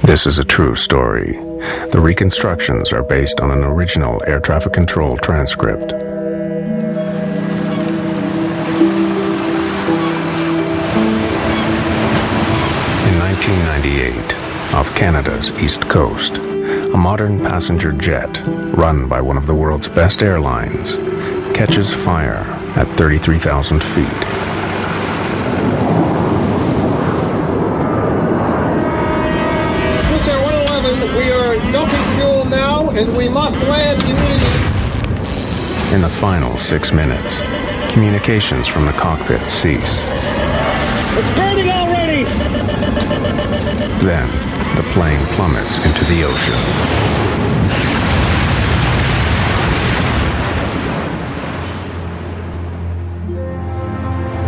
This is a true story. The reconstructions are based on an original air traffic control transcript. In 1998, off Canada's east coast, a modern passenger jet, run by one of the world's best airlines, catches fire at 33,000 feet. Swissair 111, we are dumping fuel now, and we must land immediately. In the final 6 minutes, communications from the cockpit cease. It's burning already! Then, the plane plummets into the ocean.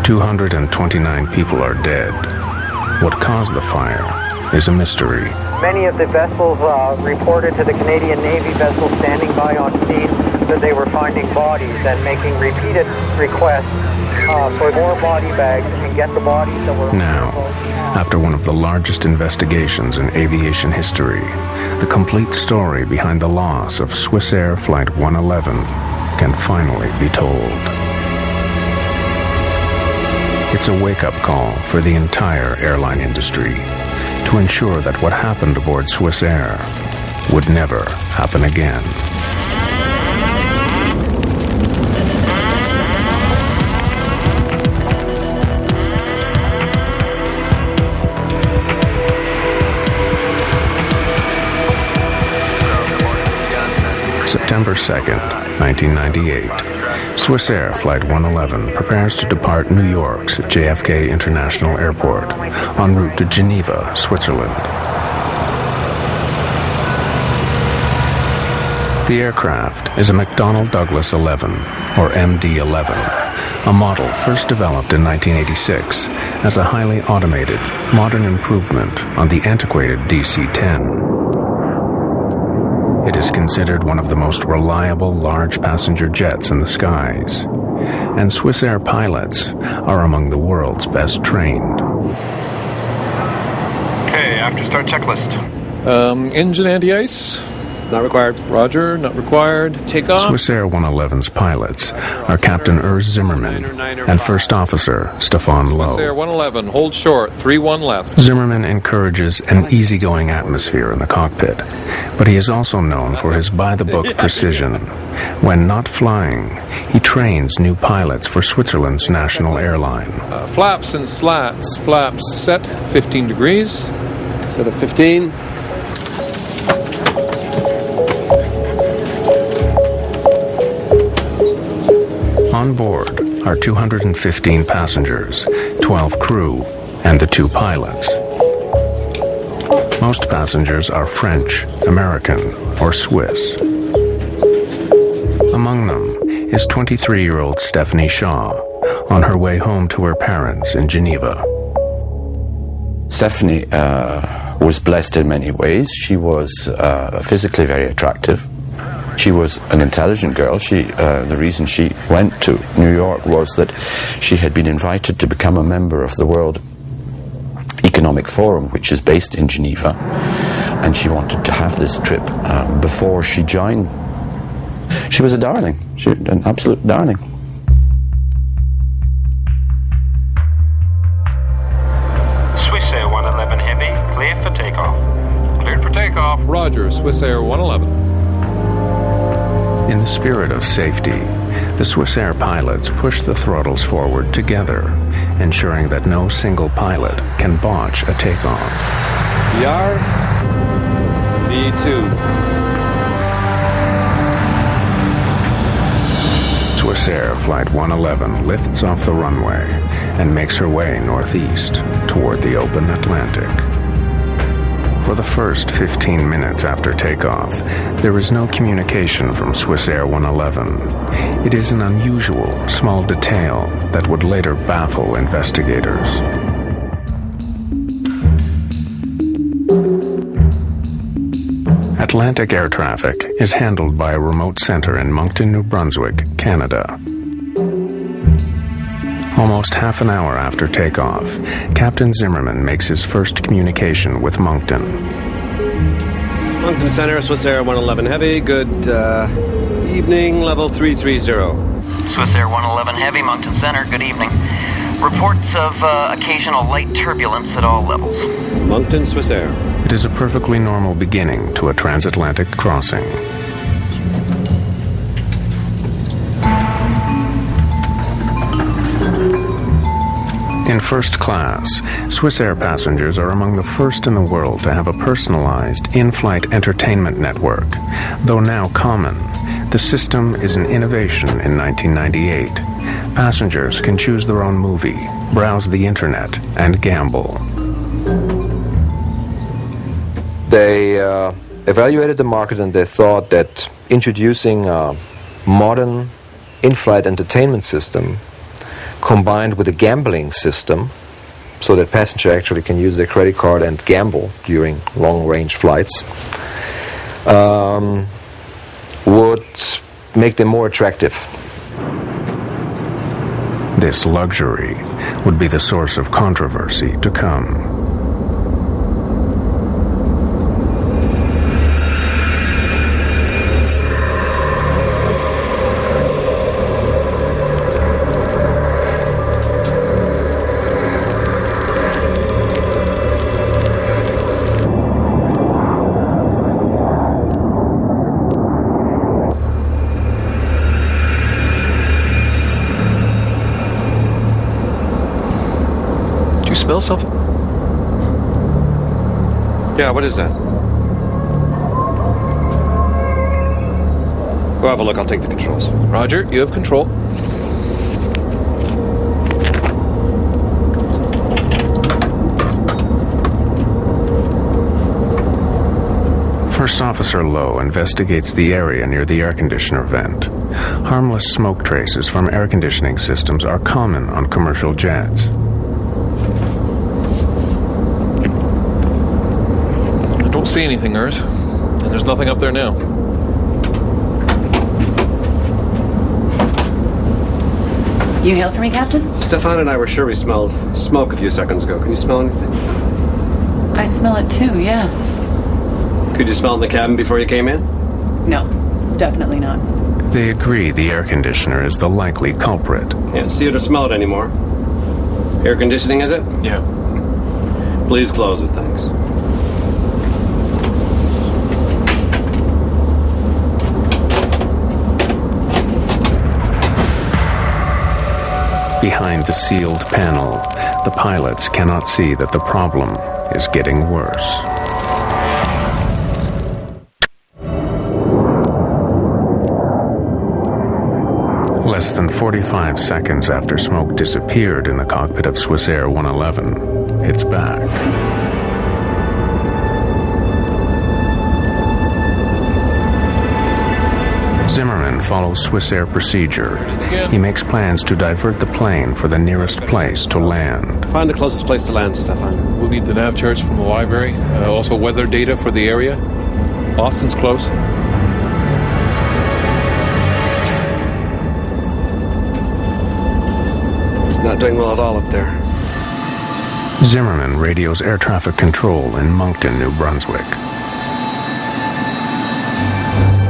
"229 people are dead. What caused the fire is a mystery." Many of the vessels reported to the Canadian Navy vessels standing by on scene that they were finding bodies and making repeated requests for more body bags and get the bodies that were... Now, after one of the largest investigations in aviation history, the complete story behind the loss of Swissair Flight 111 can finally be told. It's a wake-up call for the entire airline industry to ensure that what happened aboard Swissair would never happen again. September 2nd, 1998. Swissair Flight 111 prepares to depart New York's JFK International Airport en route to Geneva, Switzerland. The aircraft is a McDonnell Douglas 11, or MD-11, a model first developed in 1986 as a highly automated, modern improvement on the antiquated DC-10. It is considered one of the most reliable large passenger jets in the skies, and Swissair pilots are among the world's best trained. Okay, after start checklist. Engine anti-ice? Not required. Roger, not required. Take off. Swissair 111's pilots are Captain Urs Zimmerman and First Officer Stefan Lowe. Swissair 111, hold short, 31 left. Zimmerman encourages an easygoing atmosphere in the cockpit, but he is also known for his by-the-book precision. When not flying, he trains new pilots for Switzerland's national airline. Flaps and slats. Flaps set 15 degrees. Set of 15. On board are 215 passengers, 12 crew, and the 2 pilots. Most passengers are French, American, or Swiss. Among them is 23-year-old Stephanie Shaw, on her way home to her parents in Geneva. Stephanie was blessed in many ways. She was physically very attractive. She was an intelligent girl. The reason she went to New York was that she had been invited to become a member of the World Economic Forum, which is based in Geneva, and she wanted to have this trip before she joined. She was a darling. She was an absolute darling. Swissair 111 Heavy, clear for takeoff. Cleared for takeoff. Roger, Swissair 111. In the spirit of safety, the Swissair pilots push the throttles forward together, ensuring that no single pilot can botch a takeoff. VR. V2. Swissair Flight 111 lifts off the runway and makes her way northeast toward the open Atlantic. For the first 15 minutes after takeoff, there is no communication from Swissair 111. It is an unusual, small detail that would later baffle investigators. Atlantic air traffic is handled by a remote center in Moncton, New Brunswick, Canada. Almost half an hour after takeoff, Captain Zimmerman makes his first communication with Moncton. Moncton Center, Swissair 111 Heavy, good evening, level 330. Swissair 111 Heavy, Moncton Center, good evening. Reports of occasional light turbulence at all levels. Moncton, Swissair. It is a perfectly normal beginning to a transatlantic crossing. In first class, Swissair passengers are among the first in the world to have a personalized in-flight entertainment network. Though now common, the system is an innovation in 1998. Passengers can choose their own movie, browse the internet, and gamble. They evaluated the market and they thought that introducing a modern in-flight entertainment system combined with a gambling system so that passenger actually can use their credit card and gamble during long-range flights would make them more attractive. This luxury would be the source of controversy to come. Smell something? Yeah, what is that? Go have a look, I'll take the controls. Roger, you have control. First Officer Lowe investigates the area near the air conditioner vent. Harmless smoke traces from air conditioning systems are common on commercial jets. I don't see anything, Urs. And there's nothing up there now. You hail for me, Captain? Stefan and I were sure we smelled smoke a few seconds ago. Can you smell anything? I smell it too, yeah. Could you smell it in the cabin before you came in? No, definitely not. They agree the air conditioner is the likely culprit. Can't see it or smell it anymore. Air conditioning, is it? Yeah. Please close it, thanks. Behind the sealed panel, the pilots cannot see that the problem is getting worse. Less than 45 seconds after smoke disappeared in the cockpit of Swissair 111, it's back. Zimmerman follows Swissair procedure. He makes plans to divert the plane for the nearest place to land. Find the closest place to land, Stefan. We'll need the nav charts from the library. Also weather data for the area. Boston's close. It's not doing well at all up there. Zimmerman radios air traffic control in Moncton, New Brunswick.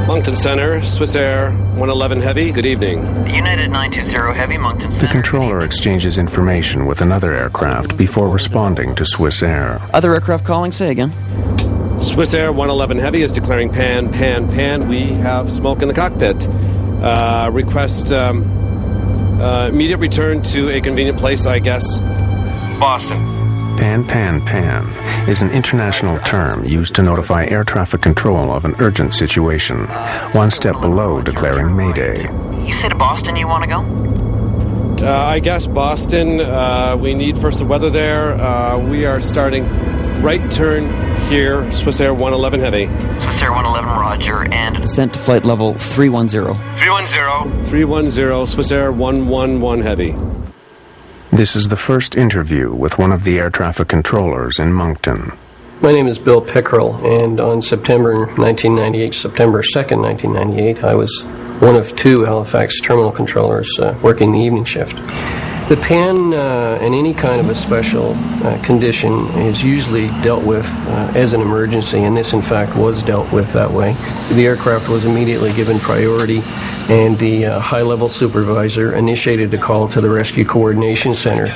Moncton Center, Swissair 111 Heavy, good evening. United 920 Heavy, Moncton Center. The controller exchanges information with another aircraft before responding to Swissair. Other aircraft calling, say again. Swissair 111 Heavy is declaring pan. We have smoke in the cockpit. Request immediate return to a convenient place, I guess. Boston. Pan is an international term used to notify air traffic control of an urgent situation, one step below declaring Mayday. You say to Boston you want to go? I guess Boston. We need first the weather there. We are starting right turn here, Swissair 111 Heavy. Swissair 111, roger, and... Descent to flight level 310. 310, Swissair 111 Heavy. This is the first interview with one of the air traffic controllers in Moncton. My name is Bill Pickerel, and on September 2nd, 1998, I was one of two Halifax terminal controllers working the evening shift. The pan in any kind of a special condition is usually dealt with as an emergency, and this in fact was dealt with that way. The aircraft was immediately given priority, and the high-level supervisor initiated a call to the Rescue Coordination Center.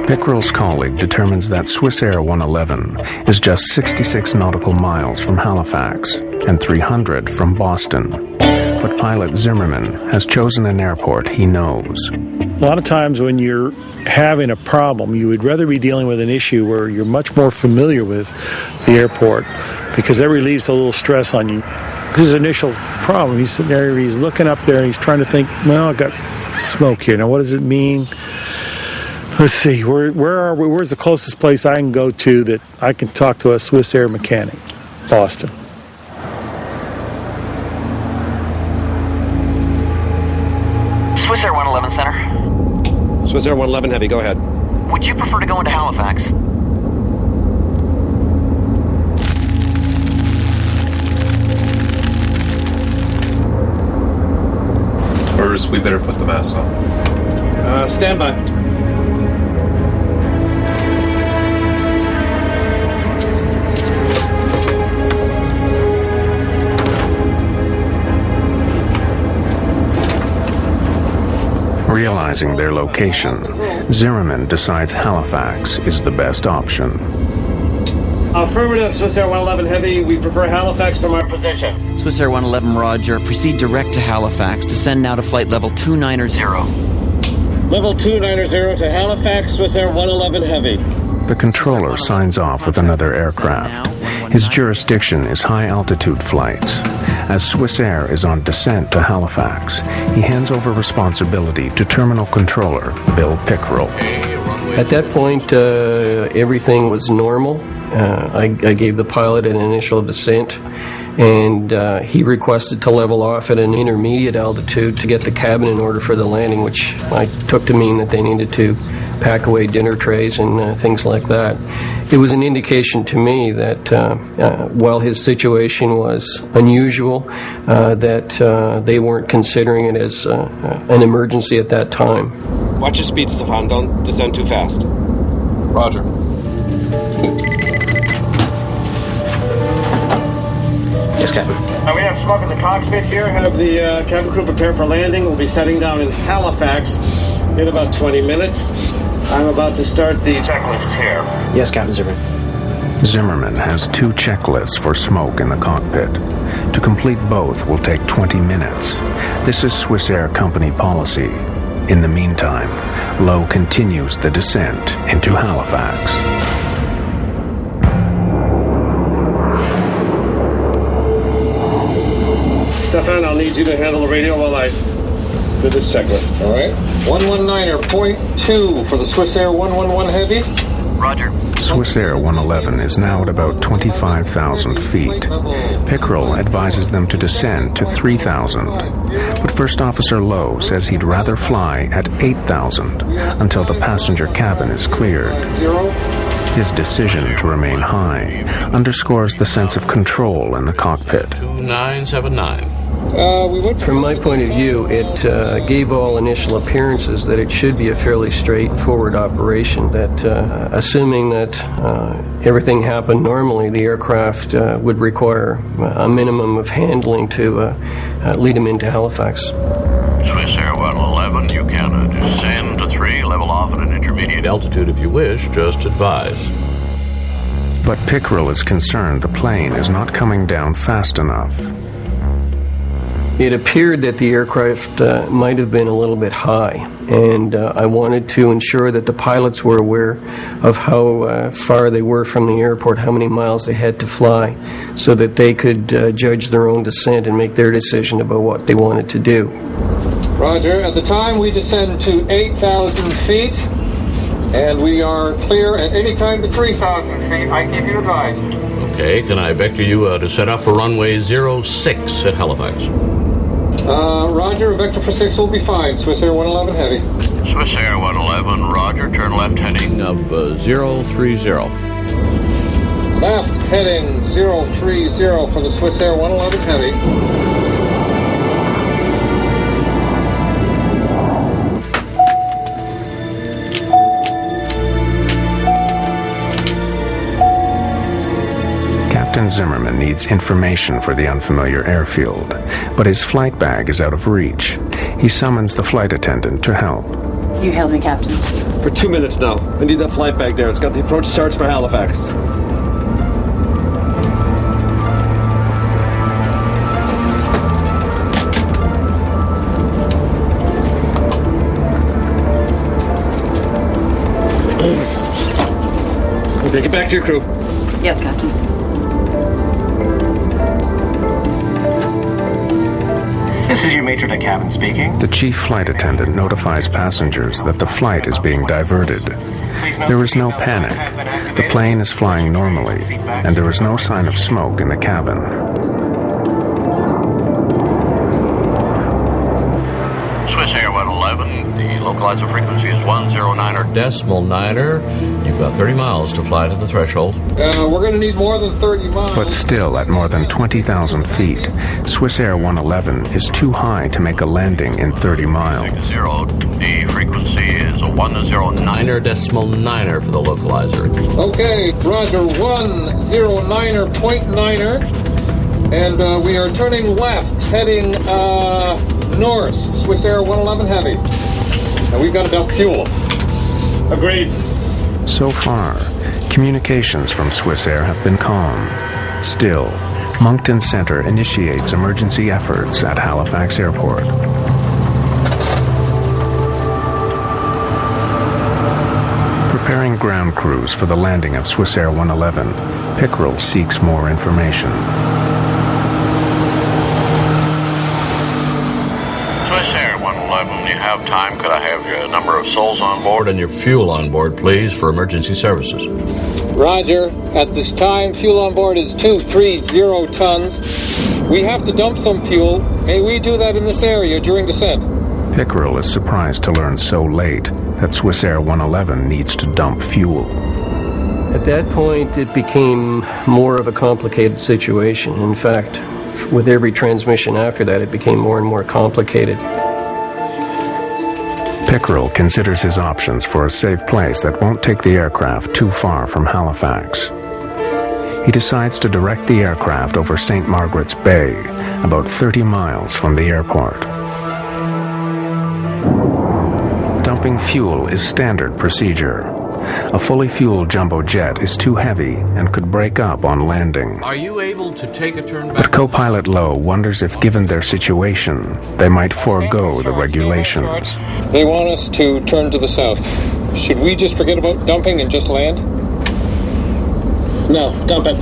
Pickrell's colleague determines that Swissair 111 is just 66 nautical miles from Halifax and 300 from Boston. But pilot Zimmerman has chosen an airport he knows. A lot of times when you're having a problem, you would rather be dealing with an issue where you're much more familiar with the airport, because that relieves a little stress on you. This is his initial problem. He's sitting there, he's looking up there, and he's trying to think, well, I've got smoke here. Now, what does it mean? Let's see, where are we? Where's the closest place I can go to that I can talk to a Swissair mechanic? Boston. Swissair 111 Center. Swissair 111 Heavy, go ahead. Would you prefer to go into Halifax? First, we better put the mask on. Stand by. Realizing their location, Zimmerman decides Halifax is the best option. Affirmative, Swissair 111 Heavy. We prefer Halifax from our position. Swissair 111, roger. Proceed direct to Halifax. Descend now to flight level 290. Level 290 to Halifax, Swissair 111 Heavy. The controller signs off with another aircraft. His jurisdiction is high-altitude flights. As Swissair is on descent to Halifax, he hands over responsibility to terminal controller Bill Pickrell. At that point, everything was normal. I gave the pilot an initial descent, and he requested to level off at an intermediate altitude to get the cabin in order for the landing, which I took to mean that they needed to pack away dinner trays and things like that. It was an indication to me that while his situation was unusual, that they weren't considering it as an emergency at that time. Watch your speed, Stefan. Don't descend too fast. Roger. Yes, Captain. We have smoke in the cockpit here. Have the cabin crew prepare for landing. We'll be setting down in Halifax in about 20 minutes. I'm about to start the checklist here. Yes, Captain Zimmerman. Zimmerman has 2 checklists for smoke in the cockpit. To complete both will take 20 minutes. This is Swissair company policy. In the meantime, Lowe continues the descent into Halifax. Stefan, I'll need you to handle the radio while I do this checklist, all right? 119.2 for the Swissair 111 Heavy. Roger. Swissair 111 is now at about 25,000 feet. Pickrell advises them to descend to 3,000. But First Officer Lowe says he'd rather fly at 8,000 until the passenger cabin is cleared. His decision to remain high underscores the sense of control in the cockpit. 2979. From my point of view, it gave all initial appearances that it should be a fairly straightforward operation, that assuming that everything happened normally, the aircraft would require a minimum of handling to lead them into Halifax. Swissair 111, you can descend to 3, level off at an intermediate altitude if you wish, just advise. But Pickrell is concerned the plane is not coming down fast enough. It appeared that the aircraft might have been a little bit high, and I wanted to ensure that the pilots were aware of how far they were from the airport, how many miles they had to fly, so that they could judge their own descent and make their decision about what they wanted to do. Roger. At the time, we descend to 8,000 feet, and we are clear at any time to 3,000 feet. I keep you advised. Okay, can I vector you to set up for runway 06 at Halifax? Roger, vector for 6 will be fine. Swissair 111 Heavy. Swissair 111, roger, turn left heading of 030. Left heading 030 for the Swissair 111 Heavy. Captain Zimmerman needs information for the unfamiliar airfield, but his flight bag is out of reach. He summons the flight attendant to help. You hailed me, Captain. For 2 minutes now. I need that flight bag there. It's got the approach charts for Halifax. Okay, get back to your crew. Yes, Captain. This is your matron at cabin speaking. The chief flight attendant notifies passengers that the flight is being diverted. There is no panic. The plane is flying normally, and there is no sign of smoke in the cabin. Swissair 111, the localizer frequency is 109.9. You've got 30 miles to fly to the threshold. We're going to need more than 30 miles. But still, at more than 20,000 feet, Swissair 111 is too high to make a landing in 30 miles. The frequency is a 109.9 for the localizer. Okay, Roger, 109.9, and we are turning left, heading north, Swissair 111 Heavy. And we've got to dump fuel. Agreed. So far, communications from Swissair have been calm. Still, Moncton Centre initiates emergency efforts at Halifax Airport. Preparing ground crews for the landing of Swissair 111, Pickerel seeks more information. Swissair 111, you have time. Could I have your number of souls on board and your fuel on board, please, for emergency services? Roger. At this time, fuel on board is 230 tons. We have to dump some fuel. May we do that in this area during descent? Pickerel is surprised to learn so late that Swissair 111 needs to dump fuel. At that point, it became more of a complicated situation. In fact, with every transmission after that, it became more and more complicated. Pickerel considers his options for a safe place that won't take the aircraft too far from Halifax. He decides to direct the aircraft over St. Margaret's Bay, about 30 miles from the airport. Dumping fuel is standard procedure. A fully fueled jumbo jet is too heavy and could break up on landing. Are you able to take a turn back? But co-pilot Lowe wonders if, given their situation, they might forego the regulations. They want us to turn to the south. Should we just forget about dumping and just land? No, dump it.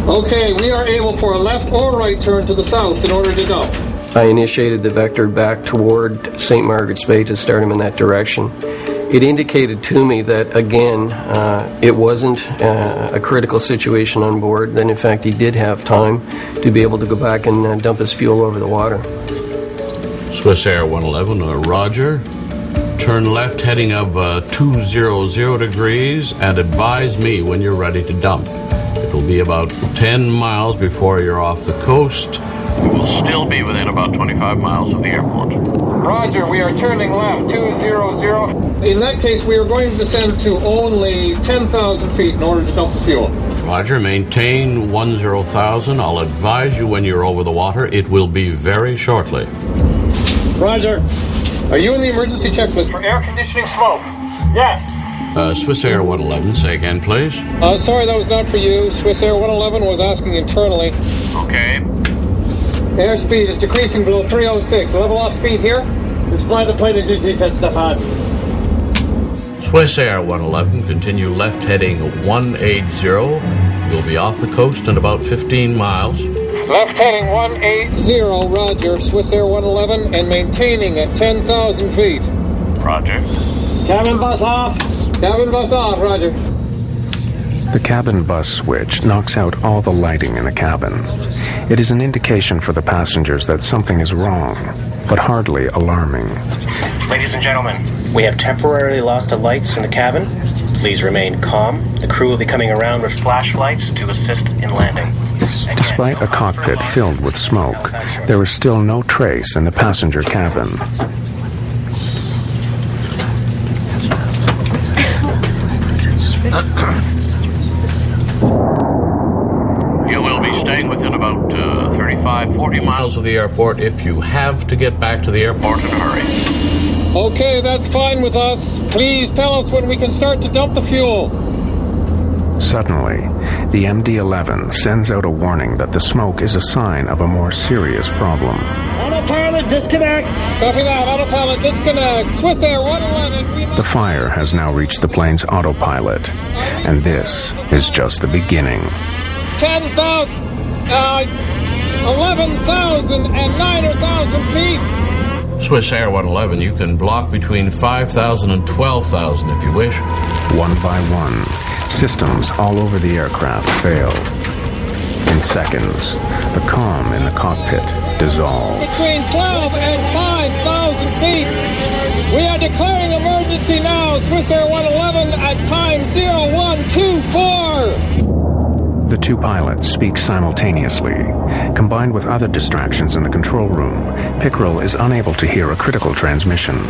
Okay, we are able for a left or right turn to the south in order to dump. I initiated the vector back toward St. Margaret's Bay to start him in that direction. It indicated to me that, again, it wasn't a critical situation on board, that in fact he did have time to be able to go back and dump his fuel over the water. Swissair 111, Roger. Turn left heading of 200 degrees and advise me when you're ready to dump. It will be about 10 miles before you're off the coast. We will still be within about 25 miles of the airport. Roger, we are turning left, 200. In that case, we are going to descend to only 10,000 feet in order to dump the fuel. Roger, maintain 10,000. I'll advise you when you're over the water. It will be very shortly. Roger. Are you in the emergency checklist for air conditioning smoke? Yes. Swissair 111, say again, please. Sorry, that was not for you. Swissair 111 was asking internally. Okay. Airspeed is decreasing below 306. Level off speed here. Just fly the plane as you see fit, Stefan. Swissair 111, continue left heading 180. You'll be off the coast in about 15 miles. Left heading 180, Roger. Swissair 111 and maintaining at 10,000 feet. Roger. Cabin bus off. Cabin bus off, Roger. The cabin bus switch knocks out all the lighting in the cabin. It is an indication for the passengers that something is wrong, but hardly alarming. Ladies and gentlemen, we have temporarily lost the lights in the cabin. Please remain calm. The crew will be coming around with flashlights to assist in landing. Despite a cockpit filled with smoke, there is still no trace in the passenger cabin. drive 40 miles of the airport if you have to get back to the airport in a hurry. Okay, that's fine with us. Please tell us when we can start to dump the fuel. Suddenly, the MD-11 sends out a warning that the smoke is a sign of a more serious problem. Autopilot, disconnect. Copy that. Autopilot, disconnect. Swissair 111. The fire has now reached the plane's autopilot, and this is just the beginning. 10,000, 11,000, and 9,000 feet. Swissair 111, you can block between 5,000 and 12,000 if you wish. One by one, systems all over the aircraft failed. In seconds, the calm in the cockpit dissolved. Between 12 and 5,000 feet. We are declaring emergency now. Swissair 111 at time 0124. The two pilots speak simultaneously. Combined with other distractions in the control room, Pickerel is unable to hear a critical transmission.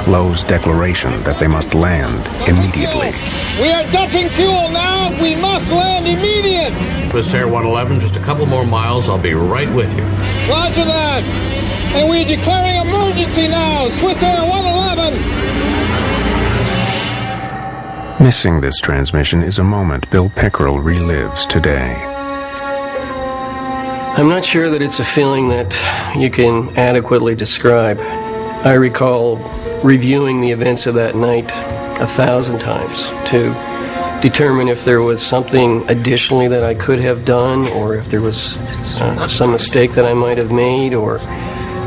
Lowe's declaration that they must land immediately. We are dumping fuel now. We must land immediate. Swissair 111, just a couple more miles. I'll be right with you. Roger that. And we're declaring emergency now. Swissair 111. Missing this transmission is a moment Bill Pickerel relives today. I'm not sure that it's a feeling that you can adequately describe. I recall reviewing the events of that night 1,000 times to determine if there was something additionally that I could have done, or if there was some mistake that I might have made, or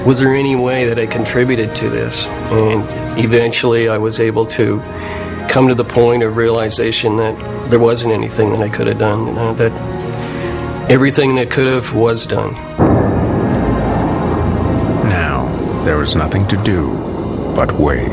was there any way that I contributed to this. And eventually I was able to come to the point of realization that there wasn't anything that I could have done, that everything that could have was done. Now, there is nothing to do but wait.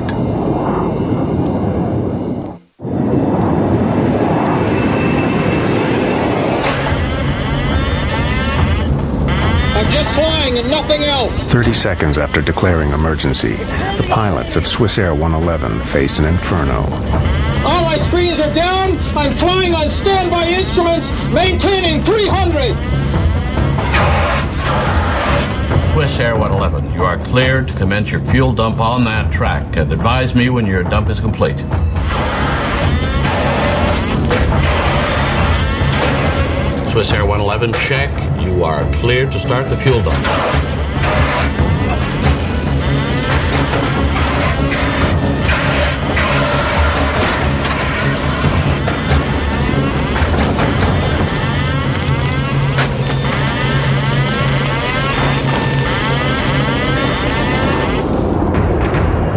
I'm just flying and nothing else. 30 seconds after declaring emergency, the pilots of Swissair 111 face an inferno. All my screens are down. I'm flying on standby instruments, maintaining 300. Swissair 111, you are cleared to commence your fuel dump on that track, and advise me when your dump is complete. Swissair 111, check. You are cleared to start the fuel dump.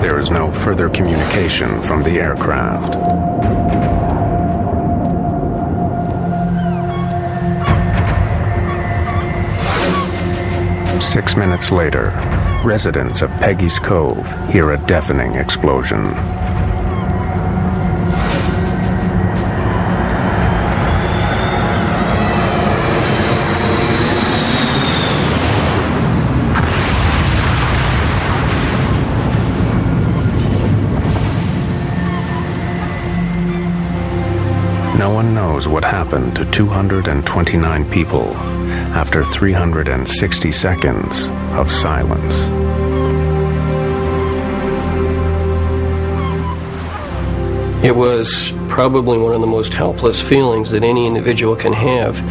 There is no further communication from the aircraft. Six minutes later, residents of Peggys Cove hear a deafening explosion. No one knows what happened to 229 people after 360 seconds of silence. It was probably one of the most helpless feelings that any individual can have,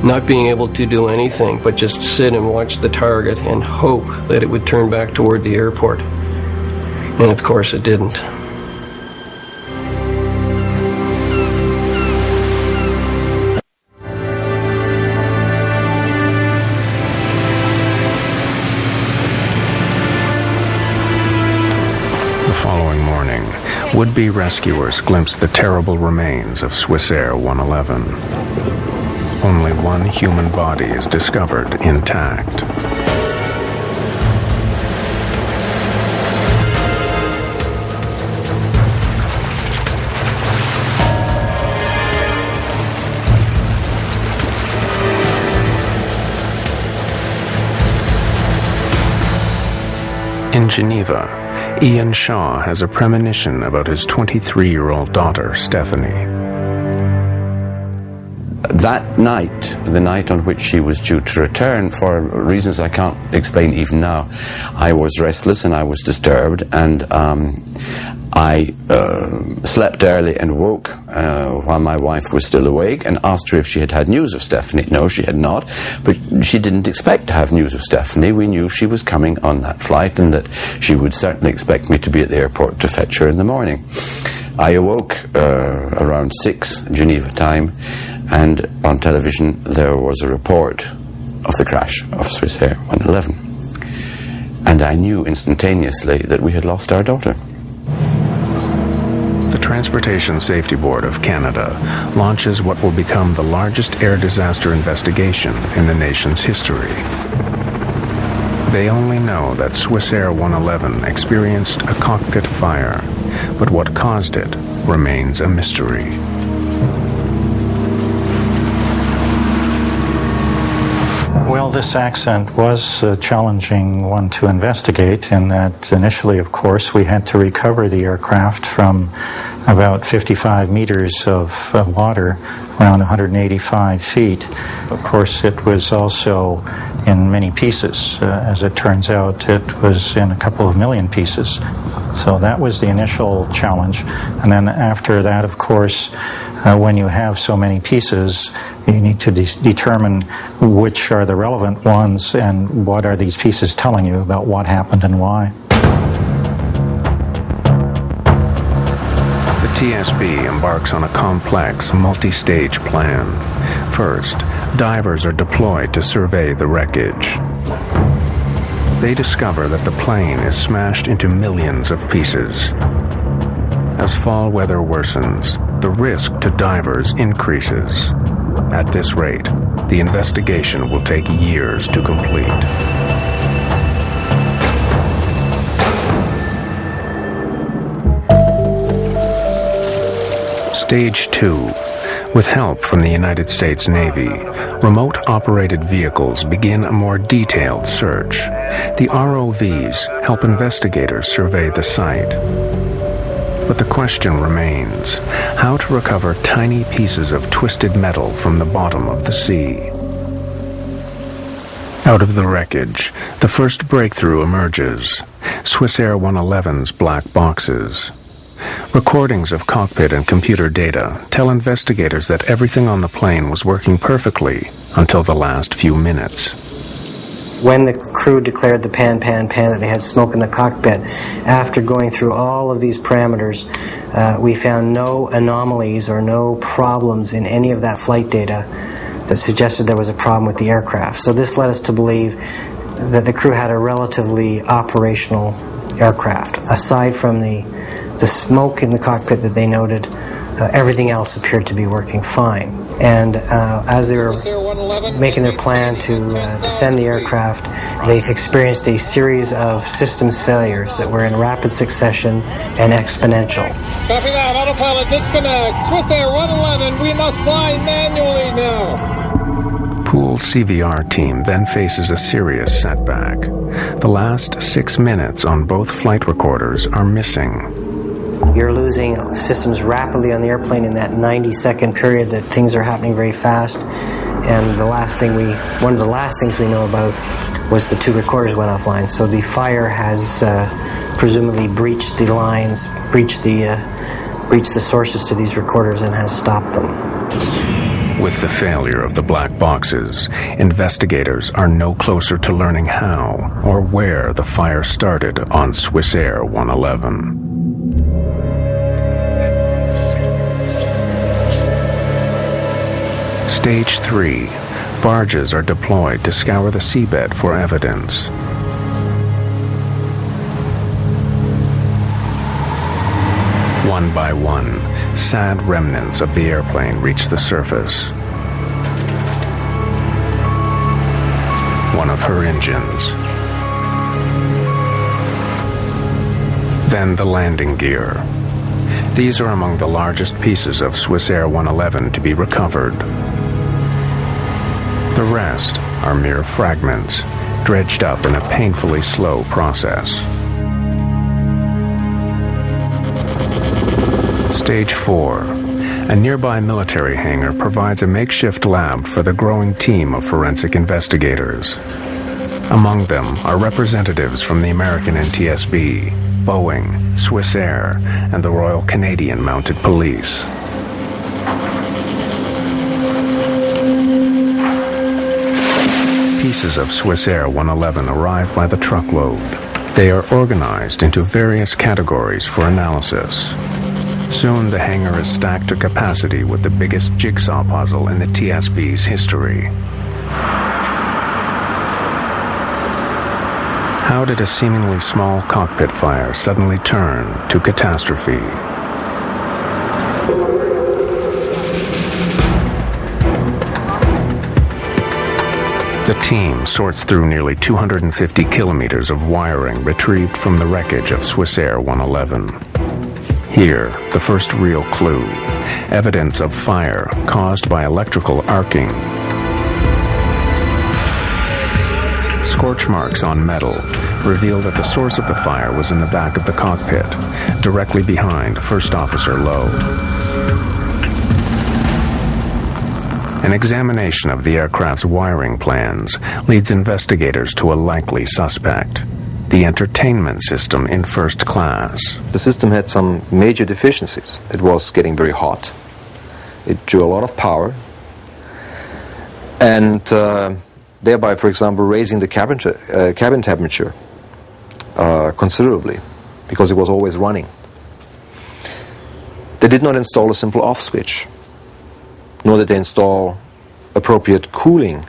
not being able to do anything but just sit and watch the target and hope that it would turn back toward the airport. And of course it didn't. Would-be rescuers glimpsed the terrible remains of Swissair 111. Only one human body is discovered intact. In Geneva, Ian Shaw has a premonition about his 23-year-old daughter, Stephanie. That night, the night on which she was due to return, for reasons I can't explain even now, I was restless and I was disturbed, and I slept early and woke while my wife was still awake and asked her if she had had news of Stephanie. No, she had not, but she didn't expect to have news of Stephanie. We knew she was coming on that flight and that she would certainly expect me to be at the airport to fetch her in the morning. I awoke around 6 Geneva time, and on television there was a report of the crash of Swissair 111. And I knew instantaneously that we had lost our daughter. The Transportation Safety Board of Canada launches what will become the largest air disaster investigation in the nation's history. They only know that Swissair 111 experienced a cockpit fire, but what caused it remains a mystery. Well, this accident was a challenging one to investigate, in that initially, of course, we had to recover the aircraft from about 55 meters of water, around 185 feet. Of course, it was also in many pieces. As it turns out, it was in a couple of million pieces. So that was the initial challenge. And then after that, of course, when you have so many pieces, you need to determine which are the relevant ones and what are these pieces telling you about what happened and why. The TSB embarks on a complex, multi-stage plan. First, divers are deployed to survey the wreckage. They discover that the plane is smashed into millions of pieces. As fall weather worsens, the risk to divers increases. At this rate, the investigation will take years to complete. Stage 2. With help from the United States Navy, remote-operated vehicles begin a more detailed search. The ROVs help investigators survey the site. But the question remains, how to recover tiny pieces of twisted metal from the bottom of the sea. Out of the wreckage, the first breakthrough emerges: Swissair 111's black boxes. Recordings of cockpit and computer data tell investigators that everything on the plane was working perfectly until the last few minutes. When the crew declared the pan, that they had smoke in the cockpit, after going through all of these parameters, we found no anomalies or no problems in any of that flight data that suggested there was a problem with the aircraft. So this led us to believe that the crew had a relatively operational aircraft. Aside from the smoke in the cockpit that they noted, everything else appeared to be working fine. And as they were making their plan to descend the aircraft, they experienced a series of systems failures that were in rapid succession and exponential. Copy that. Autopilot disconnect. Swissair 111, we must fly manually now. Pool CVR team then faces a serious setback. The last 6 minutes on both flight recorders are missing. You're losing systems rapidly on the airplane in that 90-second period that things are happening very fast. And one of the last things we know about was the 2 recorders went offline. So the fire has presumably breached the lines, breached the sources to these recorders, and has stopped them. With the failure of the black boxes, investigators are no closer to learning how or where the fire started on Swissair 111. Stage 3. Barges are deployed to scour the seabed for evidence. One by one, sad remnants of the airplane reach the surface. One of her engines. Then the landing gear. These are among the largest pieces of Swissair 111 to be recovered. The rest are mere fragments, dredged up in a painfully slow process. Stage 4. A nearby military hangar provides a makeshift lab for the growing team of forensic investigators. Among them are representatives from the American NTSB, Boeing, Swissair, and the Royal Canadian Mounted Police. Pieces of Swissair 111 arrive by the truckload. They are organized into various categories for analysis. Soon the hangar is stacked to capacity with the biggest jigsaw puzzle in the TSB's history. How did a seemingly small cockpit fire suddenly turn to catastrophe? The team sorts through nearly 250 kilometers of wiring retrieved from the wreckage of Swissair 111. Here, the first real clue, evidence of fire caused by electrical arcing. Scorch marks on metal reveal that the source of the fire was in the back of the cockpit, directly behind First Officer Lowe. An examination of the aircraft's wiring plans leads investigators to a likely suspect, the entertainment system in first class. The system had some major deficiencies. It was getting very hot. It drew a lot of power. And thereby, for example, raising the cabin temperature considerably, because it was always running. They did not install a simple off switch, nor did they install appropriate cooling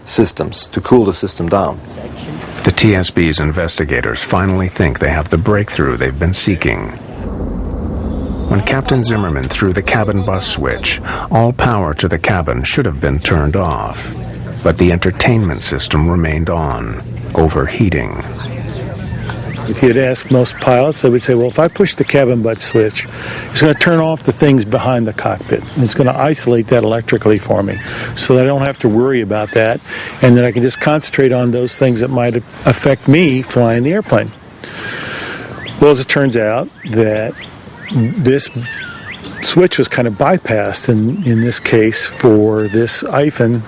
systems to cool the system down. The TSB's investigators finally think they have the breakthrough they've been seeking. When Captain Zimmerman threw the cabin bus switch, all power to the cabin should have been turned off, but the entertainment system remained on, overheating. If you'd ask most pilots, they would say, well, if I push the cabin butt switch, it's going to turn off the things behind the cockpit. And it's going to isolate that electrically for me so that I don't have to worry about that, and that I can just concentrate on those things that might affect me flying the airplane. Well, as it turns out, that this switch was kind of bypassed in this case for this IFIN,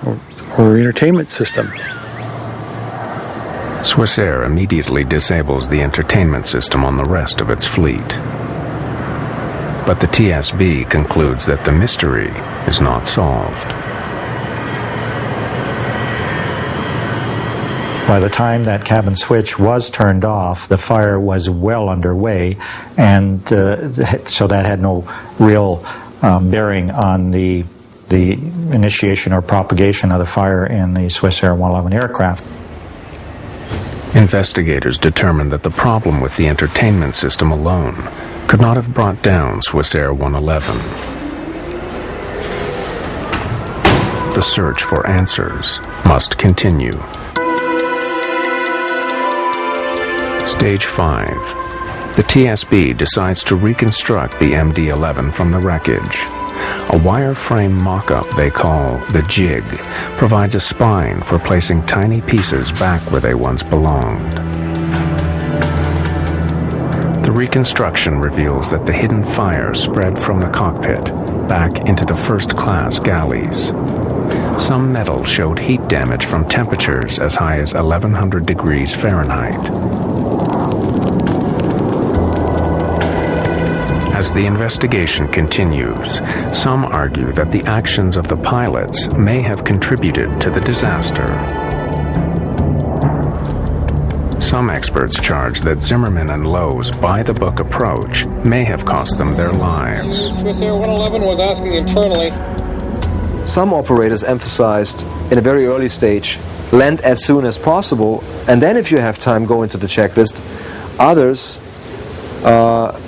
or entertainment system. Swissair immediately disables the entertainment system on the rest of its fleet. But the TSB concludes that the mystery is not solved. By the time that cabin switch was turned off, the fire was well underway, and so that had no real bearing on the initiation or propagation of the fire in the Swissair 111 aircraft. Investigators determined that the problem with the entertainment system alone could not have brought down Swissair 111. The search for answers must continue. Stage 5. The TSB decides to reconstruct the MD-11 from the wreckage. A wireframe mock-up they call the jig provides a spine for placing tiny pieces back where they once belonged. The reconstruction reveals that the hidden fire spread from the cockpit back into the first-class galleys. Some metal showed heat damage from temperatures as high as 1100 degrees Fahrenheit. As the investigation continues, some argue that the actions of the pilots may have contributed to the disaster. Some experts charge that Zimmerman and Lowe's by-the-book approach may have cost them their lives. Swissair 111 was asking internally. Some operators emphasized in a very early stage, land as soon as possible, and then if you have time, go into the checklist. Others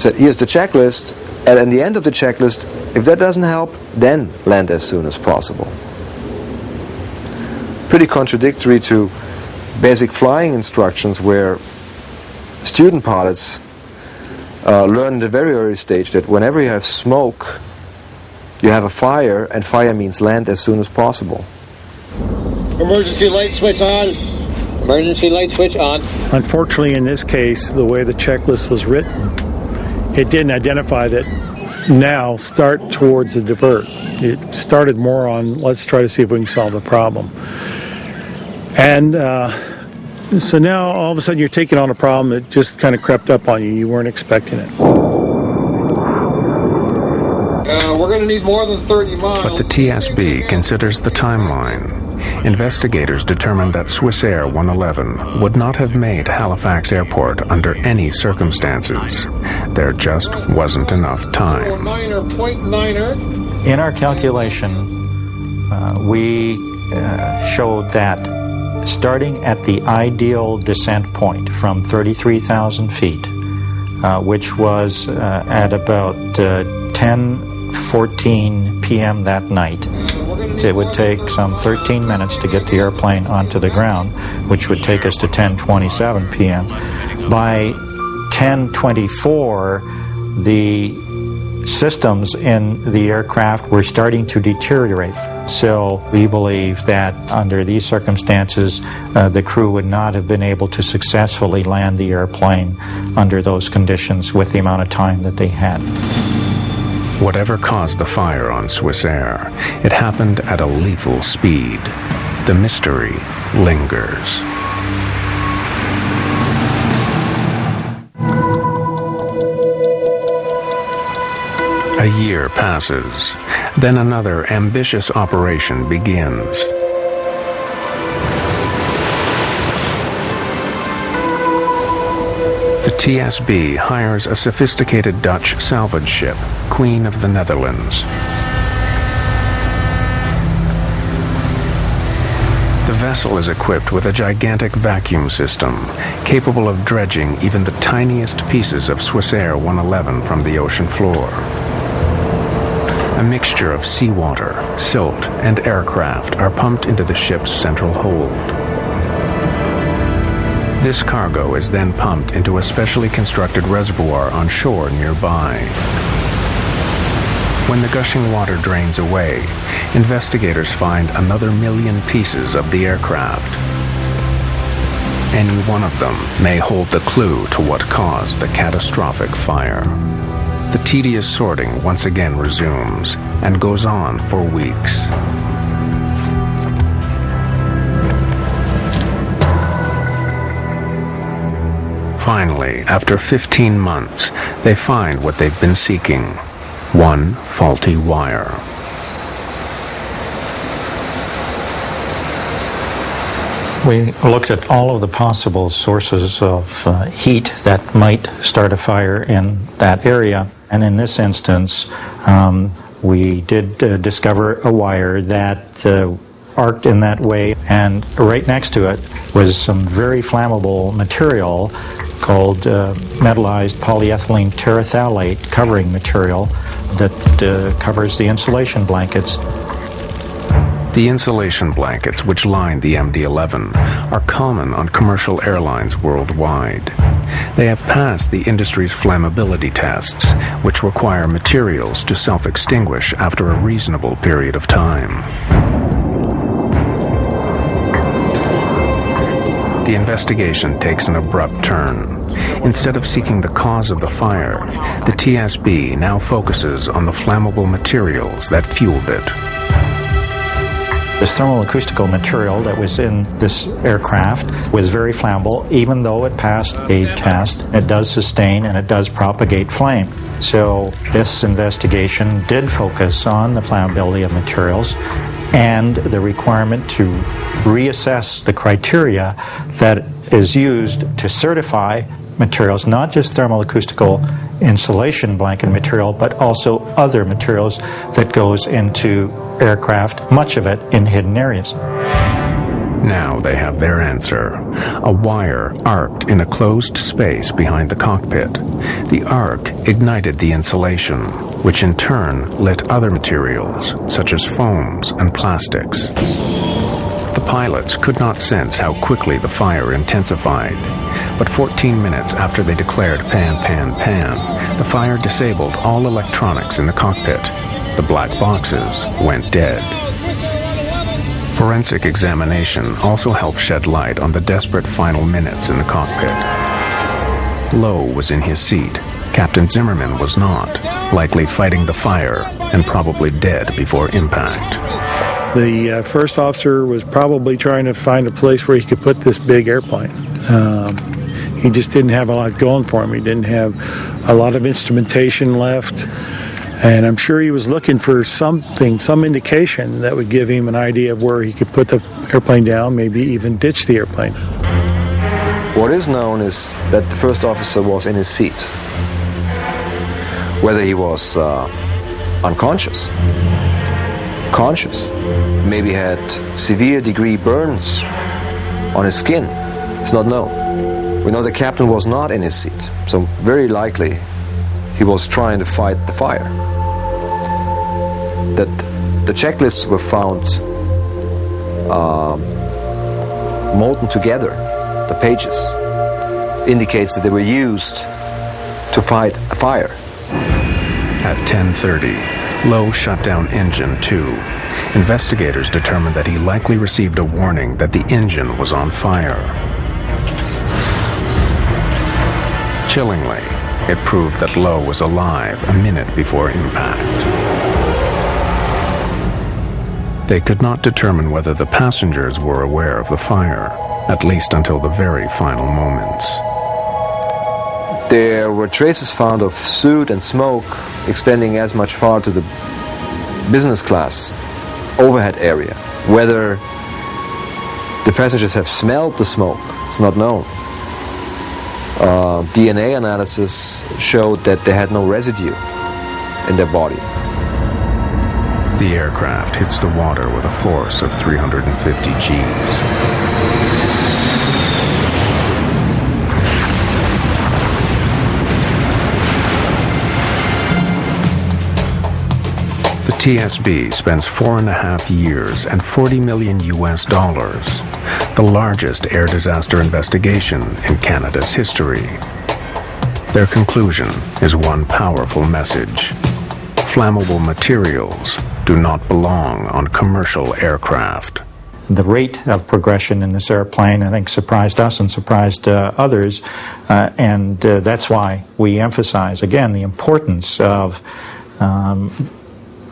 said, here's the checklist, and at the end of the checklist, if that doesn't help, then land as soon as possible. Pretty contradictory to basic flying instructions, where student pilots learn at a very early stage that whenever you have smoke, you have a fire, and fire means land as soon as possible. Emergency light switch on. Emergency light switch on. Unfortunately, in this case, the way the checklist was written, it didn't identify that now start towards the divert. It started more on, let's try to see if we can solve the problem. And so now all of a sudden you're taking on a problem that just kind of crept up on you. You weren't expecting it. We're going to need more than 30 miles. But the TSB considers the timeline. Investigators determined that Swissair 111 would not have made Halifax Airport under any circumstances. There just wasn't enough time. In our calculation, we showed that starting at the ideal descent point from 33,000 feet, which was at about 10:14 p.m. that night, it would take some 13 minutes to get the airplane onto the ground, which would take us to 10:27 p.m. By 10:24, the systems in the aircraft were starting to deteriorate. So we believe that under these circumstances, the crew would not have been able to successfully land the airplane under those conditions with the amount of time that they had. Whatever caused the fire on Swissair, it happened at a lethal speed. The mystery lingers. A year passes. Then another ambitious operation begins. The TSB hires a sophisticated Dutch salvage ship, Queen of the Netherlands. The vessel is equipped with a gigantic vacuum system, capable of dredging even the tiniest pieces of Swissair 111 from the ocean floor. A mixture of seawater, silt, and aircraft are pumped into the ship's central hold. This cargo is then pumped into a specially constructed reservoir on shore nearby. When the gushing water drains away, investigators find another million pieces of the aircraft. Any one of them may hold the clue to what caused the catastrophic fire. The tedious sorting once again resumes and goes on for weeks. Finally, after 15 months, they find what they've been seeking: one faulty wire. We looked at all of the possible sources of heat that might start a fire in that area. And in this instance, we did discover a wire that arced in that way, and right next to it was some very flammable material called metallized polyethylene terephthalate covering material that covers the insulation blankets. The insulation blankets which line the MD-11 are common on commercial airlines worldwide. They have passed the industry's flammability tests, which require materials to self-extinguish after a reasonable period of time. The investigation takes an abrupt turn. Instead of seeking the cause of the fire, the TSB now focuses on the flammable materials that fueled it. This thermal-acoustical material that was in this aircraft was very flammable, even though it passed a test. It does sustain and it does propagate flame. So this investigation did focus on the flammability of materials and the requirement to reassess the criteria that is used to certify materials, not just thermal-acoustical insulation blanket material, but also other materials that goes into aircraft, much of it in hidden areas. Now they have their answer. A wire arced in a closed space behind the cockpit. The arc ignited the insulation, which in turn lit other materials, such as foams and plastics. The pilots could not sense how quickly the fire intensified, but 14 minutes after they declared pan, pan, pan, the fire disabled all electronics in the cockpit. The black boxes went dead. Forensic examination also helped shed light on the desperate final minutes in the cockpit. Lowe was in his seat, Captain Zimmerman was not, likely fighting the fire and probably dead before impact. The first officer was probably trying to find a place where he could put this big airplane. He just didn't have a lot going for him. He didn't have a lot of instrumentation left. And I'm sure he was looking for something, some indication that would give him an idea of where he could put the airplane down, maybe even ditch the airplane. What is known is that the first officer was in his seat. Whether he was unconscious, conscious, maybe had severe degree burns on his skin, it's not known. We know the captain was not in his seat, so very likely he was trying to fight the fire. That the checklists were found molten together, the pages, indicates that they were used to fight a fire. At 10:30, Lowe shut down engine 2. Investigators determined that he likely received a warning that the engine was on fire. Chillingly, it proved that Lowe was alive a minute before impact. They could not determine whether the passengers were aware of the fire, at least until the very final moments. There were traces found of soot and smoke extending as much far to the business class overhead area. Whether the passengers have smelled the smoke, it's not known. DNA analysis showed that they had no residue in their body. The aircraft hits the water with a force of 350 Gs. The TSB spends 4.5 years and $40 million, the largest air disaster investigation in Canada's history. Their conclusion is one powerful message: flammable materials do not belong on commercial aircraft. The rate of progression in this airplane, I think, surprised us and surprised others, and that's why we emphasize, again, the importance of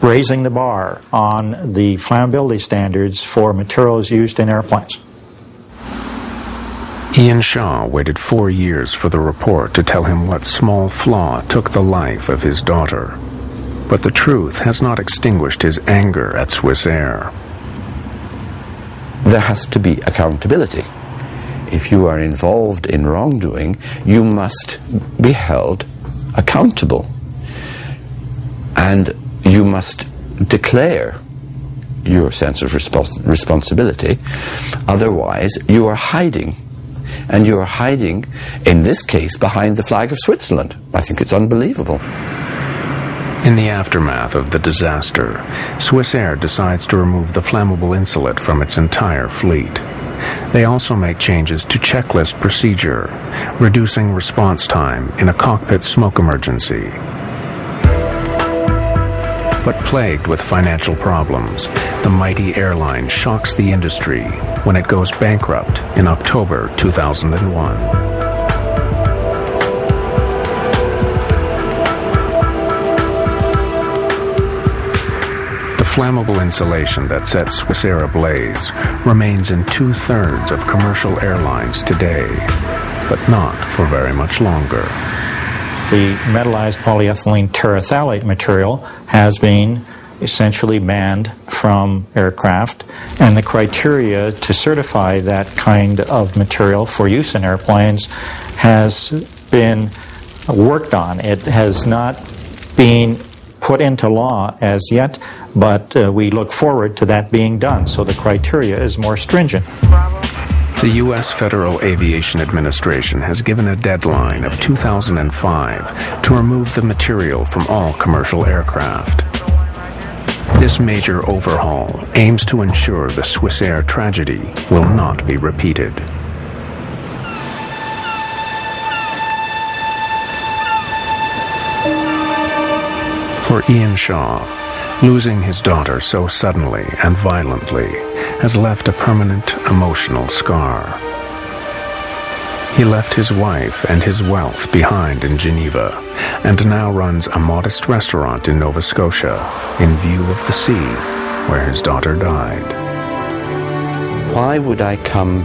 raising the bar on the flammability standards for materials used in airplanes. Ian Shaw waited 4 years for the report to tell him what small flaw took the life of his daughter. But the truth has not extinguished his anger at Swissair. There has to be accountability. If you are involved in wrongdoing, you must be held accountable. And you must declare your sense of responsibility. Otherwise, you are hiding. And you are hiding, in this case, behind the flag of Switzerland. I think it's unbelievable. In the aftermath of the disaster, Swissair decides to remove the flammable insulate from its entire fleet. They also make changes to checklist procedure, reducing response time in a cockpit smoke emergency. But plagued with financial problems, the mighty airline shocks the industry when it goes bankrupt in October 2001. Flammable insulation that sets Swissair ablaze remains in 2/3 of commercial airlines today, but not for very much longer. The metallized polyethylene terephthalate material has been essentially banned from aircraft, and the criteria to certify that kind of material for use in airplanes has been worked on. It has not been put into law as yet, but we look forward to that being done, so the criteria is more stringent. The U.S. Federal Aviation Administration has given a deadline of 2005 to remove the material from all commercial aircraft. This major overhaul aims to ensure the Swissair tragedy will not be repeated. For Ian Shaw, losing his daughter so suddenly and violently has left a permanent emotional scar. He left his wife and his wealth behind in Geneva, and now runs a modest restaurant in Nova Scotia, in view of the sea, where his daughter died. Why would I come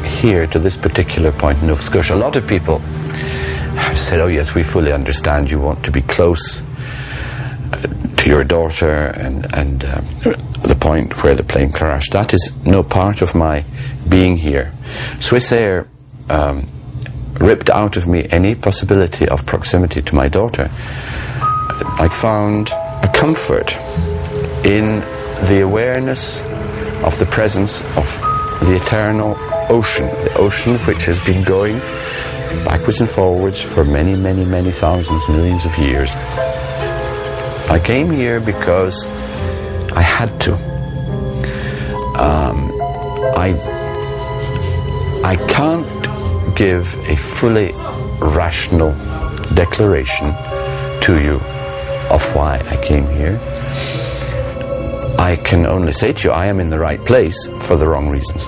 here to this particular point in Nova Scotia? A lot of people have said, oh yes, we fully understand you want to be close to your daughter and the point where the plane crashed. That is no part of my being here. Swissair ripped out of me any possibility of proximity to my daughter. I found a comfort in the awareness of the presence of the eternal ocean, the ocean which has been going backwards and forwards for many, many, many thousands, millions of years. I came here because I had to. I can't give a fully rational declaration to you of why I came here. I can only say to you, I am in the right place for the wrong reasons.